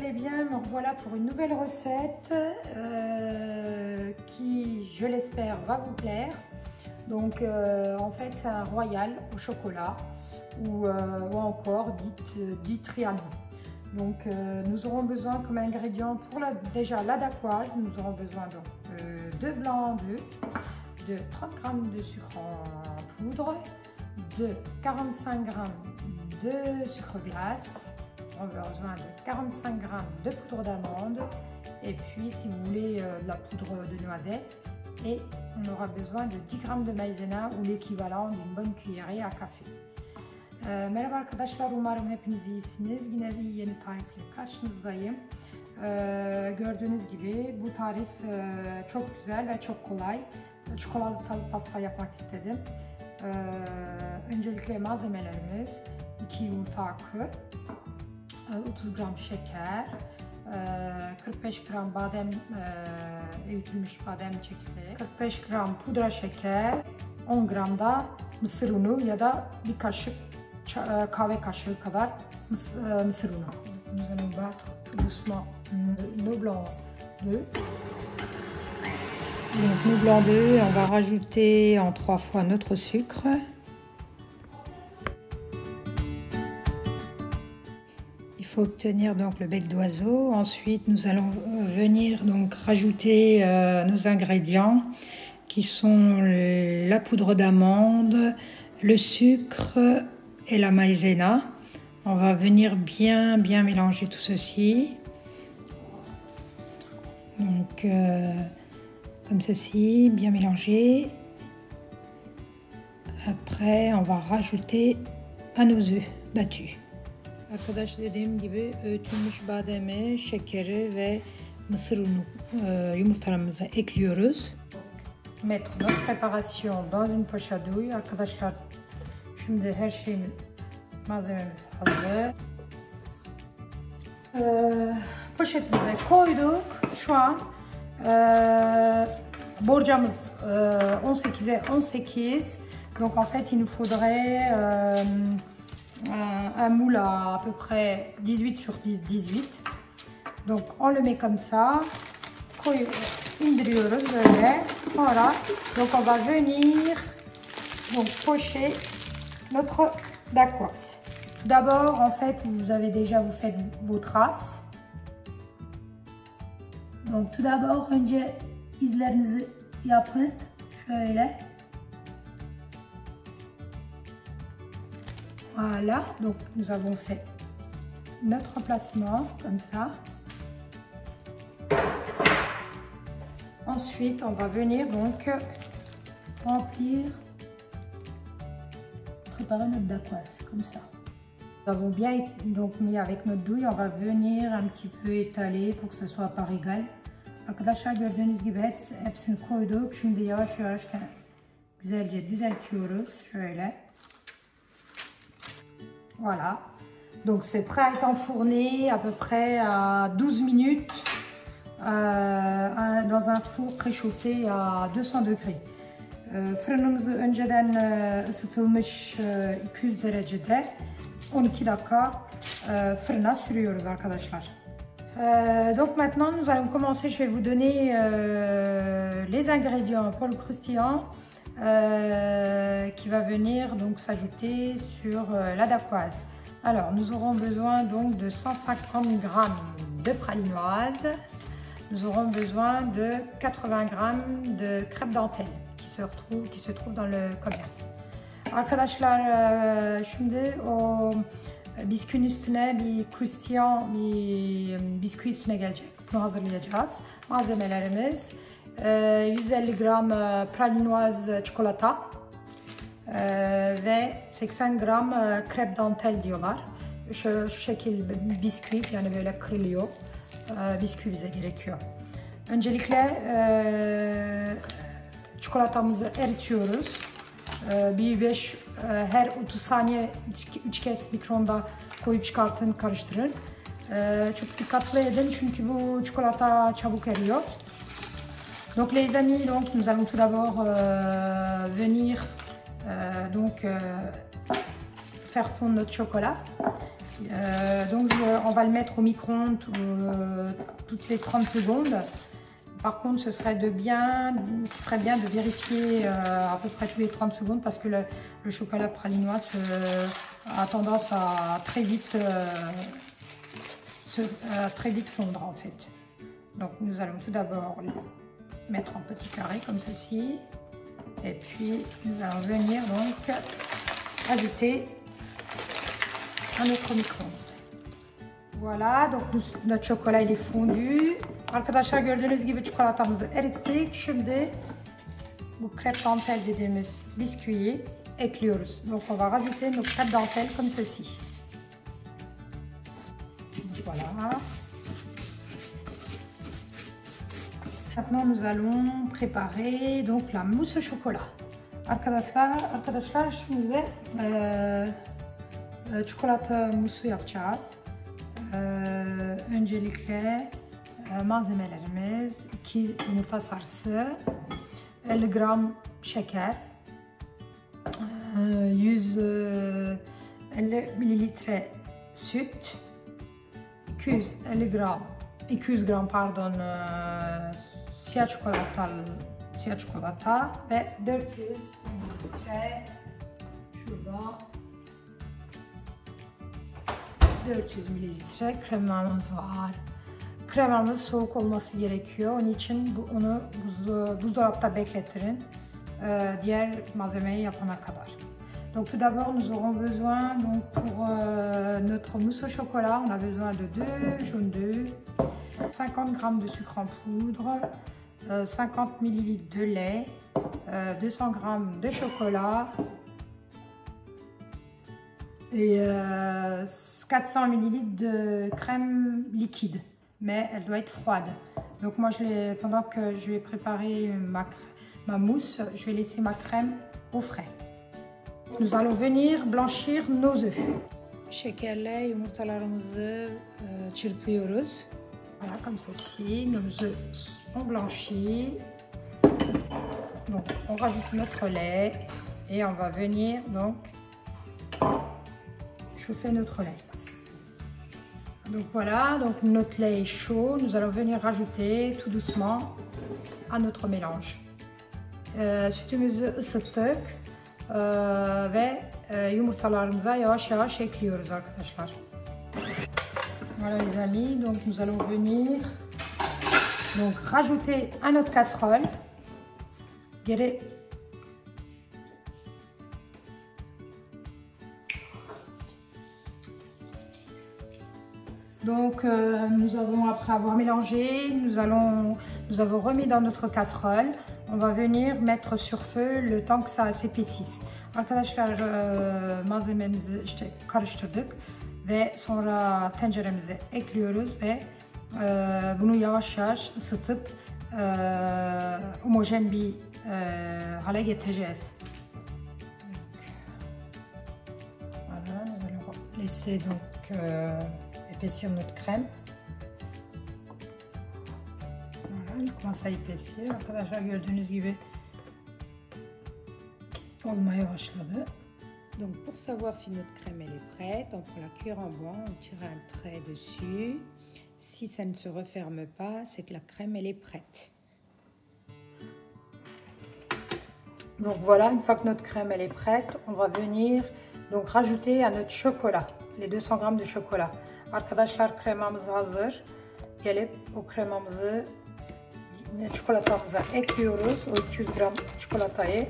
allez bien, me revoilà pour une nouvelle recette qui, je l'espère, va vous plaire. Donc en fait c'est un royal au chocolat ou encore dit trianon. Donc nous aurons besoin comme ingrédient pour déjà la dacquoise, nous aurons besoin de 2 blancs d'œufs, de 30 g de sucre en poudre, de 45 g de sucre glace. On a besoin de 45 g de poudre d'amande et puis si vous voulez de la poudre de noisette, et on aura besoin de 10 g de maïzena ou l'équivalent d'une bonne cuillerée à café. Merhaba arkadaşlar, umarım hepiniz iyisiniz. Yine bir yeni tarifle karşınızdayım. Gördüğünüz gibi bu tarif çok güzel ve çok kolay. Çikolatalı pasta yapmak istedim. Öncelikle malzemelerimiz 2 yumurta akı, 30 gram şeker, 45 gram badem, öğütülmüş badem çekirdeği, 45 gram pudra şeker, 10 gram da mısır unu ya da bir kaşık kahve kaşığı kadar mısır unu. Nous allons battre tout doucement nos blancs d'œufs. Donc nos blancs d'œufs, on va rajouter en 3 fois notre sucre. Il faut obtenir donc le bec d'oiseau. Ensuite, nous allons venir donc rajouter nos ingrédients qui sont la poudre d'amande, le sucre et la maïzena. On va venir bien mélanger tout ceci. Donc comme ceci, bien mélanger. Après, on va rajouter à nos œufs battus. Arkadaşlar dediğim gibi öğütülmüş bademi, şekeri ve mısır unu yumurtalarımıza ekliyoruz. Mettre notre préparation dans une poche à douille. Arkadaşlar şimdi her şeyimiz, malzememiz hazır. Poşetimize koyduk. Şu an borcamız 18'e 18. Donc en fait il nous faudrait un moule à peu près 18 sur 18. Donc on le met comme ça. İndiriyoruz böyle. Sonra donc on va venir donc pocher notre dacquoise. D'abord en fait vous faites vos traces. Donc tout d'abord önce izlerinizi yapın şöyle. Voilà, donc nous avons fait notre emplacement comme ça. Ensuite, on va venir donc remplir, préparer notre dacquoise comme ça. Nous avons bien donc mis avec notre douille, on va venir un petit peu étaler pour que ce soit par égal. Arkadaşlar gördüğünüz gibi hepsini koyduk. Şimdi yavaş güzelce düzeltiyoruz şöyle. Voilà, donc c'est prêt à être enfourné à peu près à 12 minutes dans un four préchauffé à 200 degrés. Fırınımızı önceden ısıtılmış 200 derecede 12 dakika fırına sürüyoruz arkadaşlar. Donc maintenant nous allons commencer, je vais vous donner les ingrédients pour le croustillant. Qui va venir donc s'ajouter sur la dacquoise. Alors nous aurons besoin donc de 150 g de pralinoise, nous aurons besoin de 80 g de crêpe dentelle qui se trouve dans le commerce. Arkadaşlar şimdi o bisküvinin üstüne bir croustillant bir bisküvi üstüne gelecek. Bunu hazırlayacağız. Malzemelerimiz 150 gram pralinoise çikolata ve 80 gram krep dantel diyorlar. Şu şekil bisküvi, yani böyle kırılıyor. Bisküvi bize gerekiyor. Öncelikle çikolatamızı eritiyoruz. Her 30 saniye 3 kez mikronda koyup çıkartın, karıştırın. Çok dikkatli edin çünkü bu çikolata çabuk eriyor. Donc les amis, donc nous allons tout d'abord venir faire fondre notre chocolat. Donc on va le mettre au micro-ondes toutes les 30 secondes. Par contre, ce serait bien de vérifier à peu près tous les 30 secondes parce que le chocolat pralinois a tendance à très vite fondre en fait. Donc nous allons tout d'abord le mettre en petits carrés comme ceci. Et puis nous allons venir donc ajouter à notre micro-ondes. Voilà, donc notre chocolat il est fondu. Arkadaşlar gördüğünüz gibi çikolatamızı erittik. Şimdi bu crêpe dentelle dediğimiz bisküviyi ekliyoruz. Donc on va rajouter nos crêpes dentelles comme ceci. Voilà. Maintenant nous allons préparer donc la mousse au chocolat. Arkadaşlar şimdi çikolata musu yapacağız. Öncelikle malzemelerimiz 2 yumurta sarısı, 50 gram şeker, 150 mililitre süt, 200 gram pardon siyah çikolata ve 400 mililitre şurada 400 mililitre kremamız var. Kremamız soğuk olması gerekiyor. Onun için onu buzdolapta beklettirin. Diğer malzemeyi yapana kadar. Donc tout d'abord nous aurons besoin donc pour notre mousse au chocolat, on a besoin de 2 jaunes d'œufs, 50 g de sucre en poudre, 50 ml de lait, 200 g de chocolat et 400 ml de crème liquide, mais elle doit être froide. Donc moi pendant que je vais préparer ma mousse, je vais laisser ma crème au frais. Nous allons venir blanchir nos œufs. Şekerle yumurtalarımızı çırpıyoruz. Voilà, comme ceci, nos œufs sont blanchis. Donc on rajoute notre lait et on va venir donc chauffer notre lait. Donc voilà, donc notre lait est chaud. Nous allons venir rajouter tout doucement à notre mélange. Sütümüzü ısıttık ve yumurtalarımıza yavaş yavaş ekliyoruz arkadaşlar. Voilà les amis, donc nous allons venir donc rajouter à notre casserole. Donc nous avons, après avoir mélangé, nous avons remis dans notre casserole. On va venir mettre sur feu le temps que ça s'épaississe. Arkadaşlar malzememizi işte karıştırdık ve sonra tenceremize ekliyoruz ve bunu yavaş yavaş ısıtıp homojen bir hale getireceğiz. Voilà, nous allons laisser donc épaissir notre crème. Voilà, elle commence à épaissir. Arkadaşlar gördüğünüz gibi olmaya başladı. Donc pour savoir si notre crème elle est prête, on prend la cuillère en bois, on tire un trait dessus. Si ça ne se referme pas, c'est que la crème elle est prête. Donc voilà, une fois que notre crème elle est prête, on va venir donc rajouter à notre chocolat, les 200 g de chocolat. Arkadaşlar kremamız hazır. Gelip o kremamızı çikolatamıza ekliyoruz. O 200 g çikolatayı.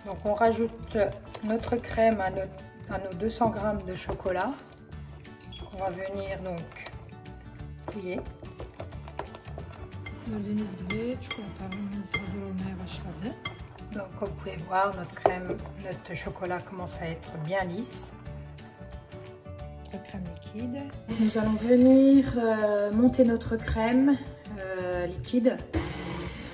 Donc on rajoute notre crème à nos 200 g de chocolat. On va venir donc touiller. Gördüğünüz gibi çikolatamız hazır olmaya başladı. Donc comme vous pouvez voir, notre chocolat commence à être bien lisse. Notre crème liquide. Nous allons venir monter notre crème liquide.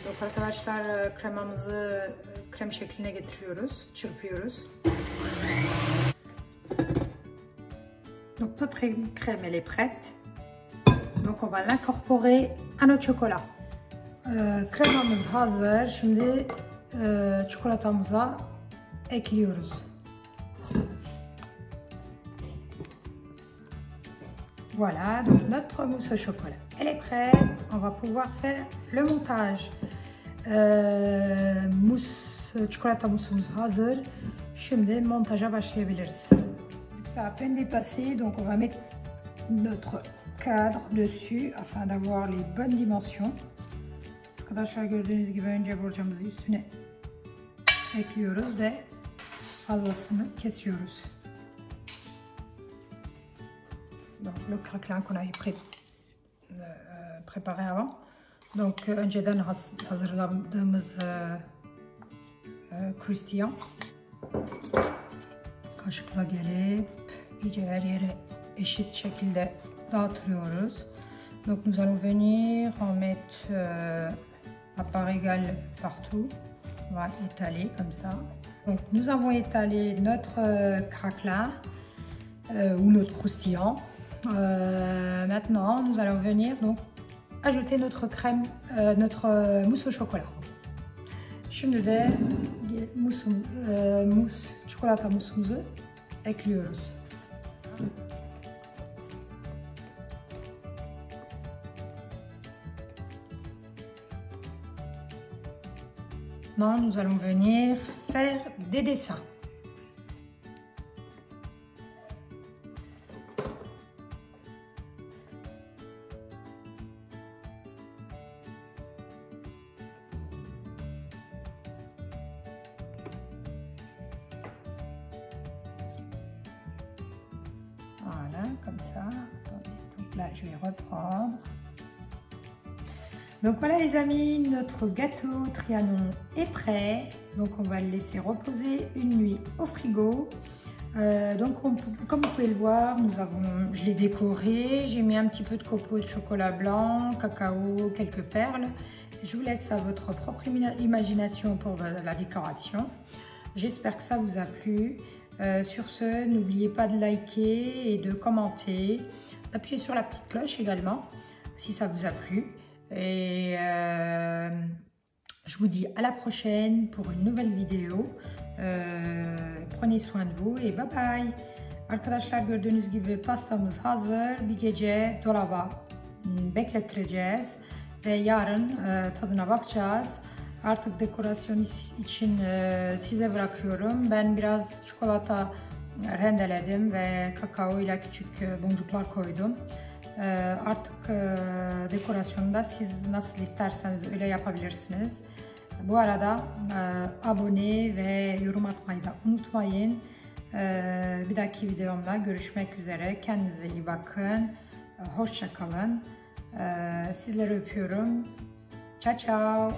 Donc arkadaşlar kremamızı krem şekline getiriyoruz, çırpıyoruz. Donc notre crème elle est prête. Donc on va l'incorporer à notre chocolat. Kremamız hazır. Şimdi çikolatamıza ekliyoruz. Voilà, donc notre mousse au chocolat, elle est prête. On va pouvoir faire le montage. Çikolata moussumuz hazır. Şimdi montaja başlayabiliriz. Ça a à peine dépassé, donc on va mettre notre cadre dessus afin d'avoir les bonnes dimensions. Arkadaşlar gördüğünüz gibi önce borcamızı üstüne ekliyoruz ve fazlasını kesiyoruz. Donc le craquelin qu'on avait préparé avant. Donc önceden hazırladığımız croustillant. Kaşıkla gelip iyice her yere eşit şekilde dağıtıyoruz. Donc nous allons venir en mettre à part égale partout. On va étaler comme ça. Donc nous avons étalé notre craquelin ou notre croustillant. Maintenant nous allons venir donc ajouter notre crème, notre mousse au chocolat. Şimdi de çikolata musumuzu ekliyoruz. Maintenant, nous allons venir faire des dessins. Voilà, comme ça. Attendez, donc là, je vais reprendre. Donc voilà les amis, notre gâteau Trianon est prêt. Donc on va le laisser reposer une nuit au frigo. Donc comme vous pouvez le voir, je l'ai décoré. J'ai mis un petit peu de copeaux de chocolat blanc, cacao, quelques perles. Je vous laisse à votre propre imagination pour la décoration. J'espère que ça vous a plu. Sur ce, n'oubliez pas de liker et de commenter. Appuyez sur la petite cloche également si ça vous a plu. Et je vous dis à la prochaine pour une nouvelle vidéo. Prenez soin de vous et bye bye. Arkadaşlar gördüğünüz gibi pastamız hazır. Bir gece dolaba beklettireceğiz ve yarın tadına bakacağız. Artık dekorasyon için size bırakıyorum. Ben biraz çikolata rendeledim ve kakao ile küçük boncuklar koydum. Artık dekorasyonda siz nasıl isterseniz öyle yapabilirsiniz. Bu arada abone ve yorum atmayı da unutmayın. Bir dahaki videomda görüşmek üzere. Kendinize iyi bakın. Hoşça kalın. Sizleri öpüyorum. Ciao ciao.